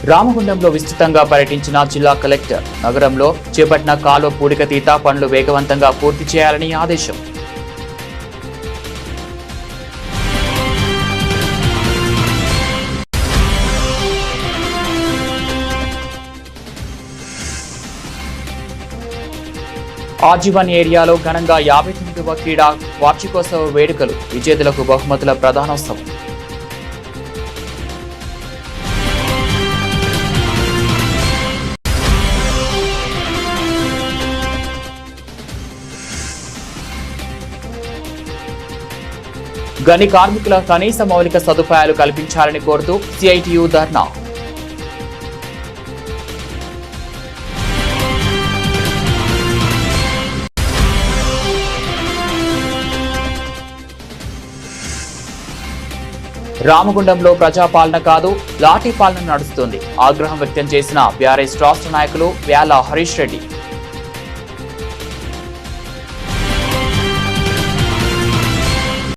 రామగుండంలో విస్తృతంగా పర్యటించిన జిల్లా కలెక్టర్ నగరంలో చేపట్టిన కాలువ పూడికతీత పనులు వేగవంతంగా పూర్తి చేయాలని ఆదేశం. ఆజీవన్ ఏరియాలో ఘనంగా 59వ క్రీడా వార్షికోత్సవ వేడుకలు, విజేతలకు బహుమతుల ప్రధానోత్సవం. గని కార్మికుల కనీస మౌలిక సదుపాయాలు కల్పించాలని కోరుతూ సిఐటియు ధర్నా. రామగుండంలో ప్రజాపాలన కాదు, లాఠీ పాలన నడుస్తుంది. ఆగ్రహం వ్యక్తం చేసిన బీఆర్ఎస్ రాష్ట్ర నాయకులు వ్యాల హరీష్ రెడ్డి.